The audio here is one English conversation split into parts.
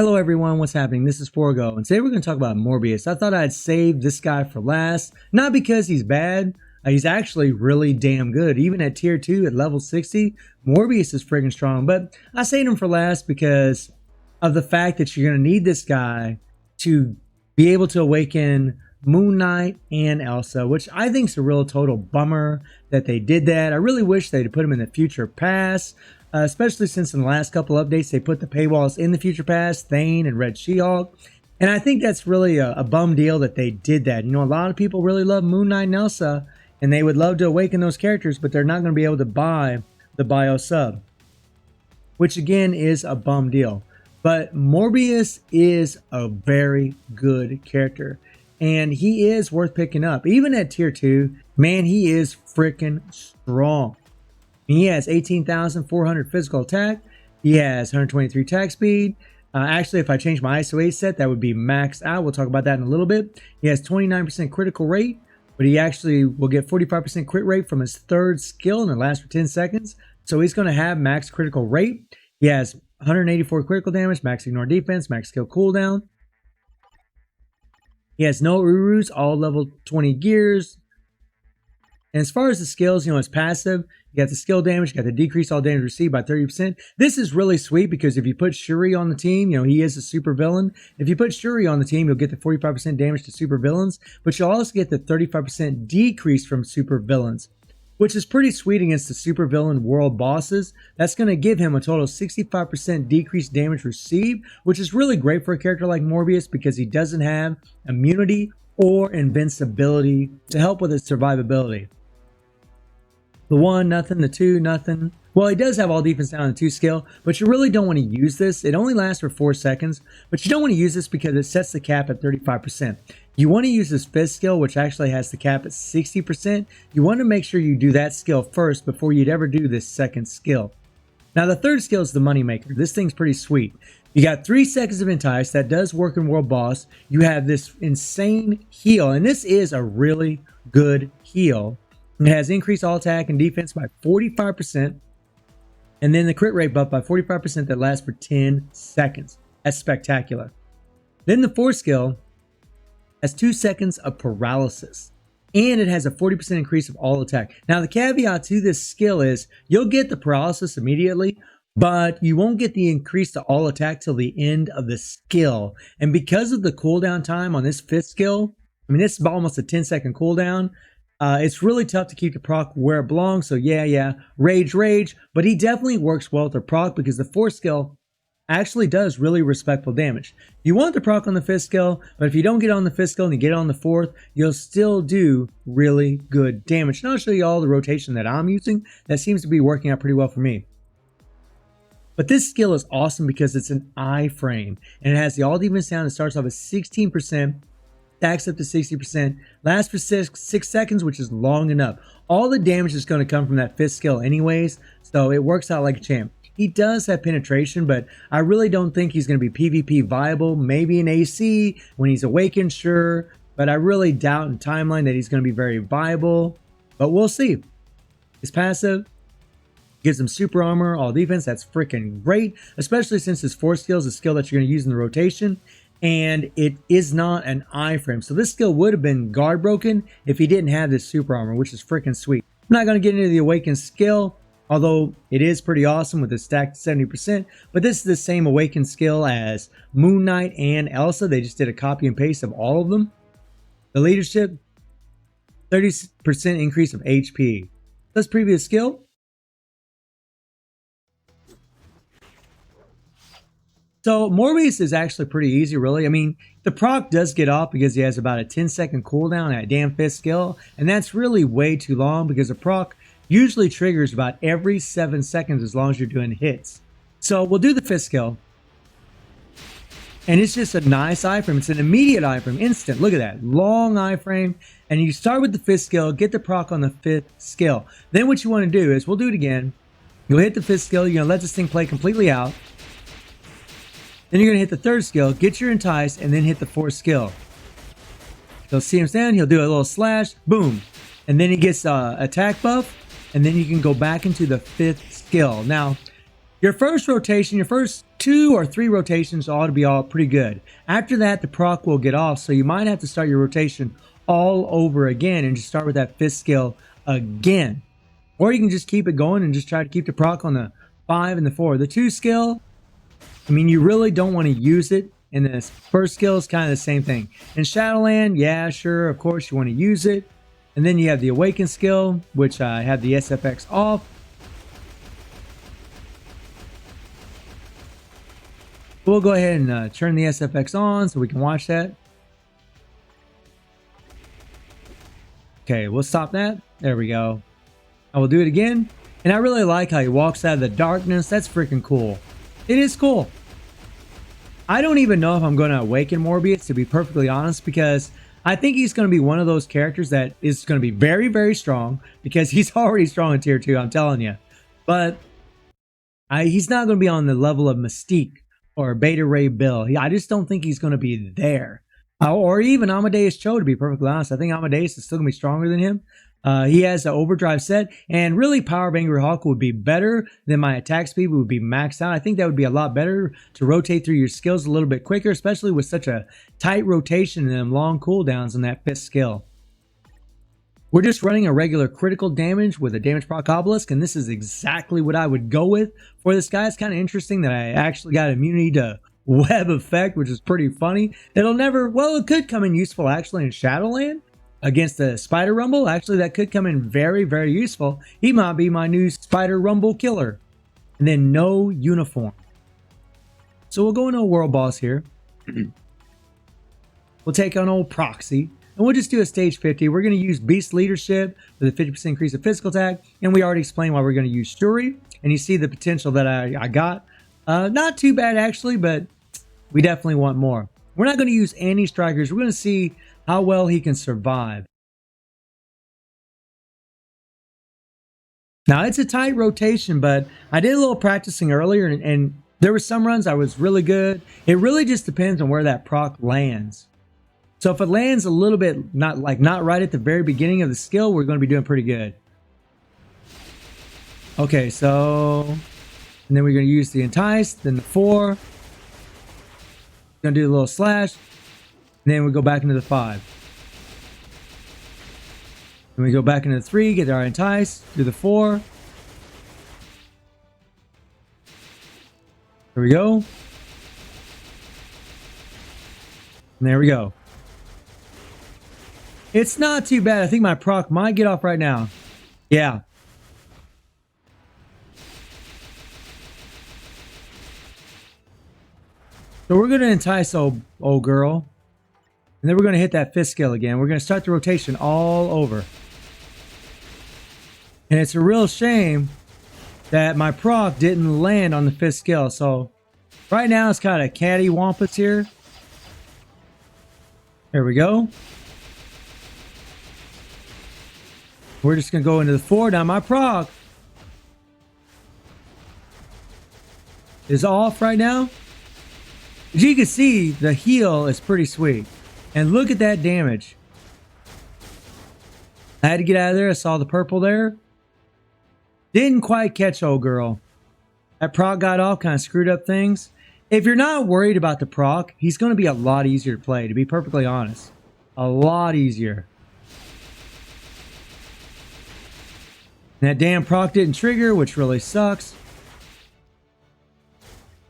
Hello everyone, what's happening? This is Forgo, and today we're going to talk about Morbius. I thought I'd save this guy for last, not because he's bad, he's actually really damn good. Even at tier 2 at level 60, Morbius is friggin' strong, but I saved him for last because of the fact that you're going to need this guy to be able to awaken Moon Knight and Elsa, which I think is a real total bummer that they did that. I really wish they'd put him in the future past. Especially since in the last couple updates they put the paywalls in the future past, Thane and Red She-Hulk. And I think that's really a bum deal that they did that. You know, a lot of people really love Moon Knight and Elsa, and they would love to awaken those characters, but they're not going to be able to buy the bio sub, which again is a bum deal. But Morbius is a very good character, and he is worth picking up. Even at tier 2, man, he is freaking strong. He has 18,400 physical attack. He has 123 attack speed. Actually, if I change my ISO 8 set, that would be maxed out. We'll talk about that in a little bit. He has 29% critical rate, but he actually will get 45% crit rate from his third skill, and it lasts for 10 seconds. So he's going to have max critical rate. He has 184 critical damage, max ignore defense, max skill cooldown. He has no Urus, all level 20 gears. And as far as the skills, you know, it's passive. You got the skill damage, you got the decrease all damage received by 30%. This is really sweet because if you put Shuri on the team, you know, he is a super villain. If you put Shuri on the team, you'll get the 45% damage to super villains, but you'll also get the 35% decrease from super villains, which is pretty sweet against the super villain world bosses. That's going to give him a total of 65% decreased damage received, which is really great for a character like Morbius because he doesn't have immunity or invincibility to help with his survivability. The 1, nothing. The 2, nothing. Well, he does have all defense down on the 2 skill, but you really don't want to use this. It only lasts for 4 seconds, but you don't want to use this because it sets the cap at 35%. You want to use this 5th skill, which actually has the cap at 60%. You want to make sure you do that skill first before you'd ever do this 2nd skill. Now, the 3rd skill is the moneymaker. This thing's pretty sweet. You got 3 seconds of Entice. That does work in World Boss. You have this insane heal, and this is a really good heal. It has increased all attack and defense by 45%, and then the crit rate buff by 45% that lasts for 10 seconds. That's spectacular. Then the 4th skill has 2 seconds of paralysis, and it has a 40% increase of all attack. Now, the caveat to this skill is you'll get the paralysis immediately, but you won't get the increase to all attack till the end of the skill. And because of the cooldown time on this 5th skill, I mean, this is almost a 10-second cooldown. It's really tough to keep the proc where it belongs. So yeah, rage, but he definitely works well with the proc because the 4th skill actually does really respectful damage. You want the proc on the 5th skill, but if you don't get on the 5th skill and you get on the 4th, you'll still do really good damage. And I'll show you all the rotation that I'm using. That seems to be working out pretty well for me. But this skill is awesome because it's an iframe, and it has the all defense down. It starts off at 16%. Stacks up to 60%, lasts for 6 seconds, which is long enough. All the damage is going to come from that 5th skill anyways, so it works out like a champ. He does have penetration, but I really don't think he's going to be PvP viable. Maybe in AC, when he's awakened, sure, but I really doubt in timeline that he's going to be very viable, but we'll see. His passive gives him super armor, all defense. That's freaking great, especially since his 4th skill is a skill that you're going to use in the rotation. And it is not an iframe. So this skill would have been guard broken if he didn't have this super armor, which is freaking sweet. I'm not going to get into the awakened skill, although it is pretty awesome with a stack to 70%. But this is the same awakened skill as Moon Knight and Elsa. They just did a copy and paste of all of them. The leadership, 30% increase of HP. That's previous skill. So Morbius is actually pretty easy, really. I mean, the proc does get off because he has about a 10-second cooldown at damn 5th skill, and that's really way too long because the proc usually triggers about every 7 seconds as long as you're doing hits. So we'll do the 5th skill, and it's just a nice iframe. It's an immediate iframe, instant. Look at that, long iframe, and you start with the 5th skill, get the proc on the 5th skill. Then what you want to do is, we'll do it again. You'll hit the 5th skill. You're going to let this thing play completely out. Then you're going to hit the 3rd skill, get your Entice, and then hit the 4th skill. He'll see him stand, he'll do a little slash, boom. And then he gets attack buff, and then you can go back into the 5th skill. Now, Your first rotation, your first 2 or 3 rotations ought to be all pretty good. After that, the proc will get off, so you might have to start your rotation all over again and just start with that 5th skill again. Or you can just keep it going and just try to keep the proc on the 5 and the 4. The 2 skill, I mean, you really don't want to use it. And the first skill is kind of the same thing. In Shadowland, yeah, sure, of course you want to use it. And then you have the Awaken skill, which I have the SFX off. We'll go ahead and turn the SFX on so we can watch that. Okay, we'll stop that. There we go. I will do it again. And I really like how he walks out of the darkness. That's freaking cool. It is cool. I don't even know if I'm going to awaken Morbius, to be perfectly honest, because I think he's going to be one of those characters that is going to be very, very strong, because he's already strong in tier 2, I'm telling you. But he's not going to be on the level of Mystique or Beta Ray Bill. I just don't think he's going to be there. Or even Amadeus Cho, to be perfectly honest. I think Amadeus is still going to be stronger than him. He has an overdrive set, and really Power of Angry Hawk would be better than my attack speed would be maxed out. I think that would be a lot better to rotate through your skills a little bit quicker, especially with such a tight rotation and them long cooldowns on that 5th skill. We're just running a regular critical damage with a damage proc obelisk, and this is exactly what I would go with for this guy. It's kind of interesting that I actually got immunity to web effect, which is pretty funny. It'll never, well, it could come in useful actually in Shadowland. Against the Spider Rumble, actually that could come in very, very useful. He might be my new Spider Rumble killer. And then no uniform. So we'll go into a world boss here. We'll take on old Proxy. And we'll just do a stage 50. We're going to use Beast Leadership with a 50% increase of physical attack. And we already explained why we're going to use Shuri. And you see the potential that I got. Not too bad actually, but we definitely want more. We're not going to use any strikers. We're going to see how well he can survive. Now, it's a tight rotation, but I did a little practicing earlier, and there were some runs I was really good. It really just depends on where that proc lands. So if it lands a little bit, not right at the very beginning of the skill, we're going to be doing pretty good. Okay, so, and then we're going to use the Entice, then the 4. Going to do a little slash. And then we go back into the 5. Then we go back into the 3, get our Entice, do the 4. There we go. And there we go. It's not too bad. I think my proc might get off right now. Yeah. So we're going to entice old girl. And then we're going to hit that 5th skill again. We're going to start the rotation all over. And it's a real shame that my proc didn't land on the 5th skill. So right now it's kind of cattywampus here. There we go. We're just going to go into the 4. Now my proc is off right now. As you can see, the heal is pretty sweet. And look at that damage. I had to get out of there. I saw the purple there. Didn't quite catch old girl. That proc got off, kind of screwed up things. If you're not worried about the proc, he's going to be a lot easier to play, to be perfectly honest. A lot easier. And that damn proc didn't trigger, which really sucks.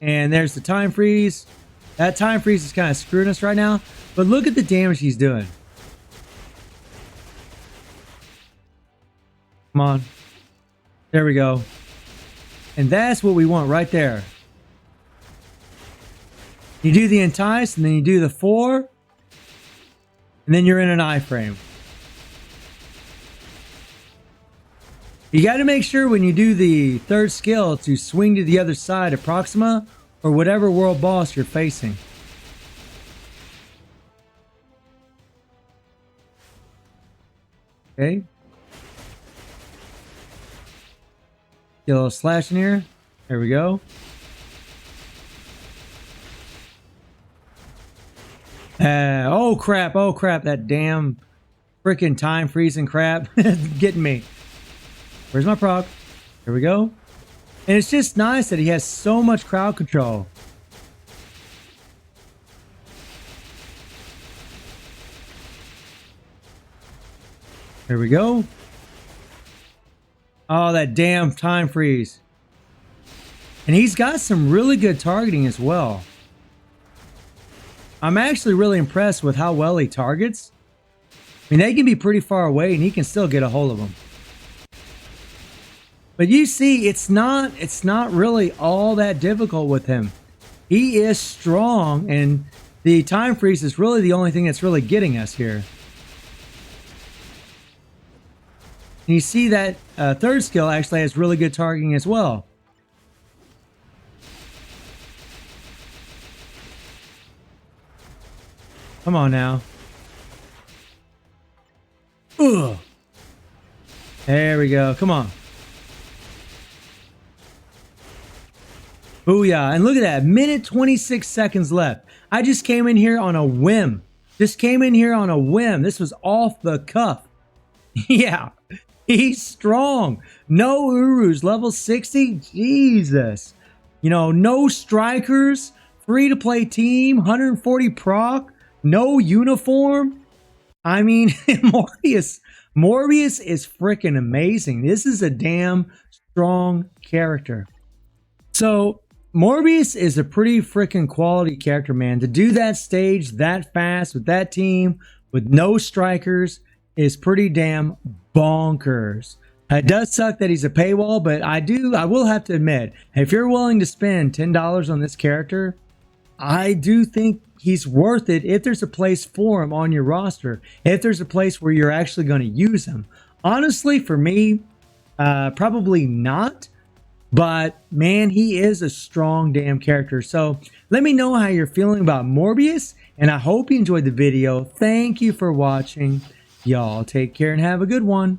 And there's the time freeze. That time freeze is kind of screwing us right now. But look at the damage he's doing. Come on. There we go. And that's what we want right there. You do the entice, and then you do the 4. And then you're in an iframe. You got to make sure when you do the 3rd skill to swing to the other side of Proxima or whatever world boss you're facing. Okay. Get a little slash in here. There we go. Oh crap, that damn freaking time freezing crap. Getting me. Where's my proc? Here we go. And it's just nice that he has so much crowd control. Here we go. Oh, that damn time freeze. And he's got some really good targeting as well. I'm actually really impressed with how well he targets. I mean, they can be pretty far away and he can still get a hold of them. But you see, it's not really all that difficult with him. He is strong, and the time freeze is really the only thing that's really getting us here. And you see that third skill actually has really good targeting as well. Come on now. Ugh. There we go. Come on. Booyah. And look at that. Minute 26 seconds left. I just came in here on a whim. This was off the cuff. Yeah. He's strong. No Urus. Level 60. Jesus. You know, no strikers. Free to play team. 140 proc. No uniform. I mean, Morbius is freaking amazing. This is a damn strong character. So Morbius is a pretty freaking quality character, man. To do that stage that fast with that team with no strikers is pretty damn bonkers. It does suck that he's a paywall, but I will have to admit, if you're willing to spend $10 on this character, I do think he's worth it if there's a place for him on your roster, if there's a place where you're actually going to use him. Honestly, for me, probably not. But man, he is a strong damn character. So let me know how you're feeling about Morbius, and I hope you enjoyed the video. Thank you for watching. Y'all take care and have a good one.